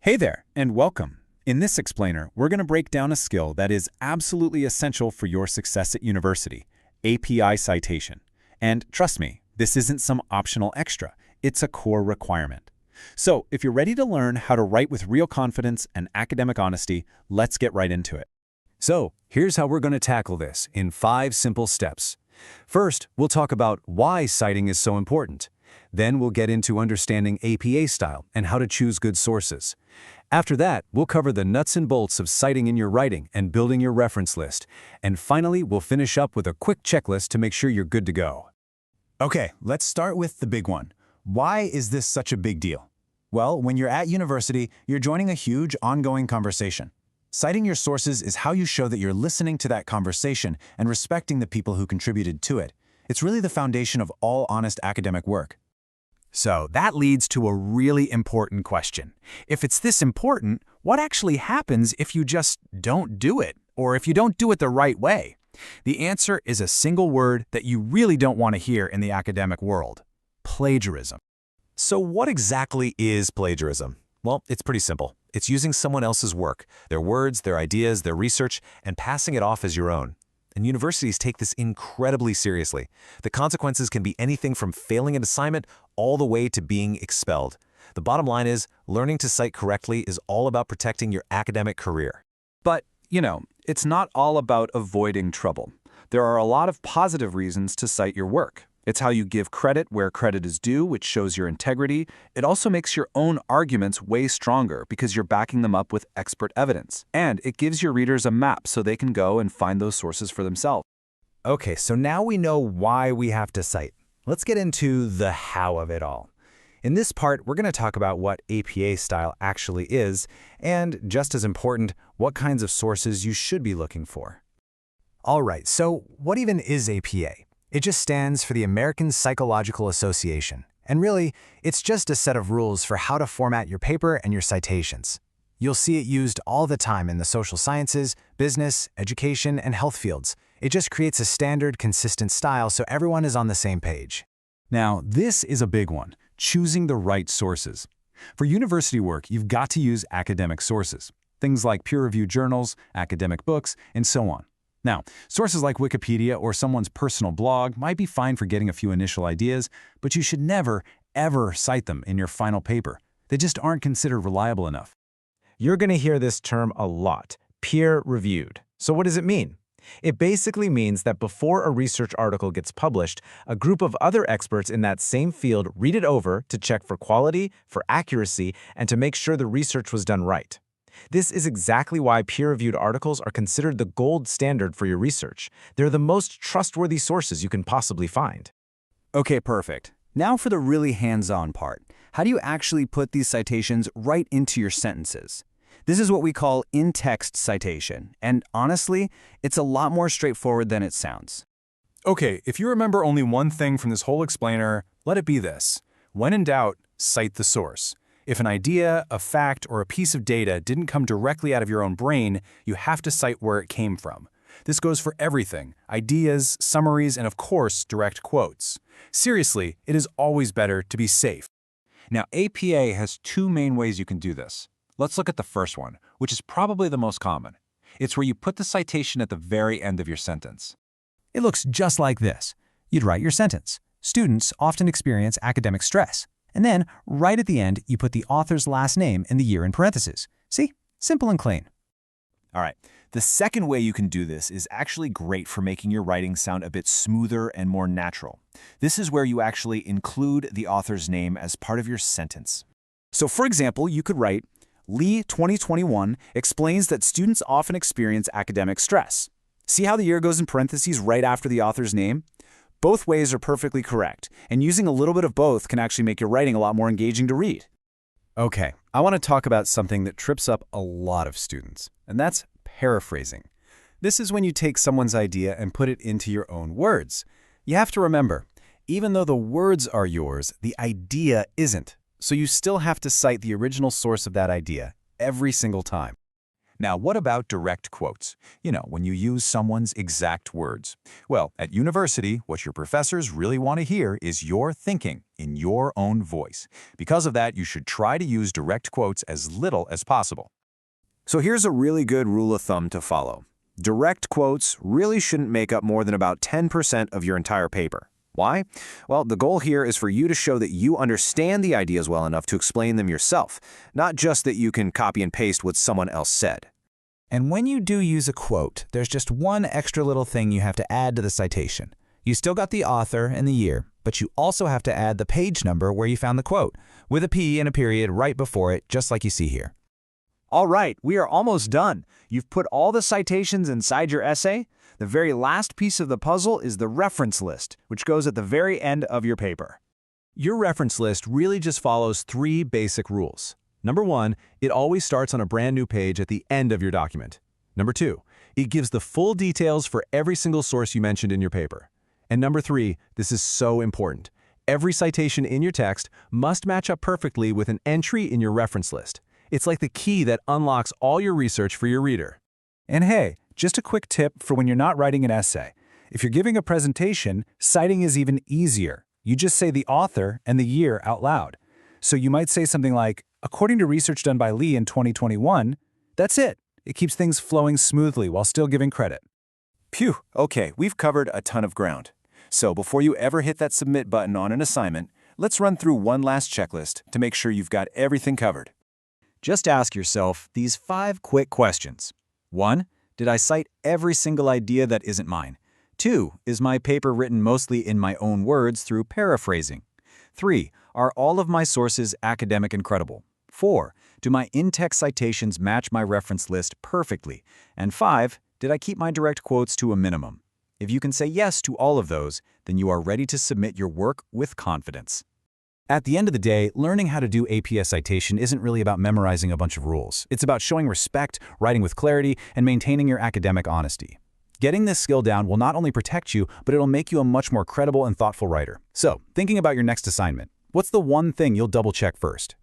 Hey there, and welcome. In this explainer, we're going to break down a skill that is absolutely essential for your success at university, API citation. And trust me, this isn't some optional extra. It's a core requirement. So, if you're ready to learn how to write with real confidence and academic honesty, let's get right into it. So, here's how we're going to tackle this in 5 simple steps. First, we'll talk about why citing is so important. Then we'll get into understanding APA style and how to choose good sources. After that, we'll cover the nuts and bolts of citing in your writing and building your reference list. And finally, we'll finish up with a quick checklist to make sure you're good to go. Okay, let's start with the big one. Why is this such a big deal? Well, when you're at university, you're joining a huge, ongoing conversation. Citing your sources is how you show that you're listening to that conversation and respecting the people who contributed to it. It's really the foundation of all honest academic work. So that leads to a really important question. If it's this important, what actually happens if you just don't do it, or if you don't do it the right way? The answer is a single word that you really don't want to hear in the academic world: plagiarism. So what exactly is plagiarism? Well, it's pretty simple. It's using someone else's work, their words, their ideas, their research, and passing it off as your own. And universities take this incredibly seriously. The consequences can be anything from failing an assignment all the way to being expelled. The bottom line is, learning to cite correctly is all about protecting your academic career. But, it's not all about avoiding trouble. There are a lot of positive reasons to cite your work. It's how you give credit where credit is due, which shows your integrity. It also makes your own arguments way stronger because you're backing them up with expert evidence. And it gives your readers a map so they can go and find those sources for themselves. Okay, so now we know why we have to cite. Let's get into the how of it all. In this part, we're going to talk about what APA style actually is, and just as important, what kinds of sources you should be looking for. All right, so what even is APA? It just stands for the American Psychological Association. And really, it's just a set of rules for how to format your paper and your citations. You'll see it used all the time in the social sciences, business, education, and health fields. It just creates a standard, consistent style so everyone is on the same page. Now, this is a big one: choosing the right sources. For university work, you've got to use academic sources, things like peer-reviewed journals, academic books, and so on. Now, sources like Wikipedia or someone's personal blog might be fine for getting a few initial ideas, but you should never, ever cite them in your final paper. They just aren't considered reliable enough. You're going to hear this term a lot: peer-reviewed. So what does it mean? It basically means that before a research article gets published, a group of other experts in that same field read it over to check for quality, for accuracy, and to make sure the research was done right. This is exactly why peer-reviewed articles are considered the gold standard for your research. They're the most trustworthy sources you can possibly find. Okay, perfect. Now for the really hands-on part. How do you actually put these citations right into your sentences? This is what we call in-text citation, and honestly, it's a lot more straightforward than it sounds. Okay, if you remember only one thing from this whole explainer, let it be this: when in doubt, cite the source. If an idea, a fact, or a piece of data didn't come directly out of your own brain, you have to cite where it came from. This goes for everything: ideas, summaries, and of course, direct quotes. Seriously, it is always better to be safe. Now, APA has 2 main ways you can do this. Let's look at the first one, which is probably the most common. It's where you put the citation at the very end of your sentence. It looks just like this. You'd write your sentence. Students often experience academic stress. And then, right at the end, you put the author's last name and the year in parentheses. See? Simple and clean. All right. The second way you can do this is actually great for making your writing sound a bit smoother and more natural. This is where you actually include the author's name as part of your sentence. So for example, you could write, Lee 2021 explains that students often experience academic stress. See how the year goes in parentheses right after the author's name? Both ways are perfectly correct, and using a little bit of both can actually make your writing a lot more engaging to read. Okay, I want to talk about something that trips up a lot of students, and that's paraphrasing. This is when you take someone's idea and put it into your own words. You have to remember, even though the words are yours, the idea isn't, so you still have to cite the original source of that idea every single time. Now, what about direct quotes? You know, when you use someone's exact words. Well, at university, what your professors really want to hear is your thinking in your own voice. Because of that, you should try to use direct quotes as little as possible. So here's a really good rule of thumb to follow. Direct quotes really shouldn't make up more than about 10% of your entire paper. Why? Well, the goal here is for you to show that you understand the ideas well enough to explain them yourself, not just that you can copy and paste what someone else said. And when you do use a quote, there's just one extra little thing you have to add to the citation. You still got the author and the year, but you also have to add the page number where you found the quote, with a P and a period right before it, just like you see here. All right, we are almost done. You've put all the citations inside your essay. The very last piece of the puzzle is the reference list, which goes at the very end of your paper. Your reference list really just follows 3 basic rules. Number 1, it always starts on a brand new page at the end of your document. Number 2, it gives the full details for every single source you mentioned in your paper. And number 3, this is so important. Every citation in your text must match up perfectly with an entry in your reference list. It's like the key that unlocks all your research for your reader. And hey, just a quick tip for when you're not writing an essay. If you're giving a presentation, citing is even easier. You just say the author and the year out loud. So you might say something like, according to research done by Lee in 2021, that's it. It keeps things flowing smoothly while still giving credit. Phew, okay, we've covered a ton of ground. So before you ever hit that submit button on an assignment, let's run through one last checklist to make sure you've got everything covered. Just ask yourself these 5 quick questions. 1. Did I cite every single idea that isn't mine? 2. Is my paper written mostly in my own words through paraphrasing? 3. Are all of my sources academic and credible? 4. Do my in-text citations match my reference list perfectly? And 5. Did I keep my direct quotes to a minimum? If you can say yes to all of those, then you are ready to submit your work with confidence. At the end of the day, learning how to do APS citation isn't really about memorizing a bunch of rules. It's about showing respect, writing with clarity, and maintaining your academic honesty. Getting this skill down will not only protect you, but it'll make you a much more credible and thoughtful writer. So, thinking about your next assignment, what's the one thing you'll double-check first?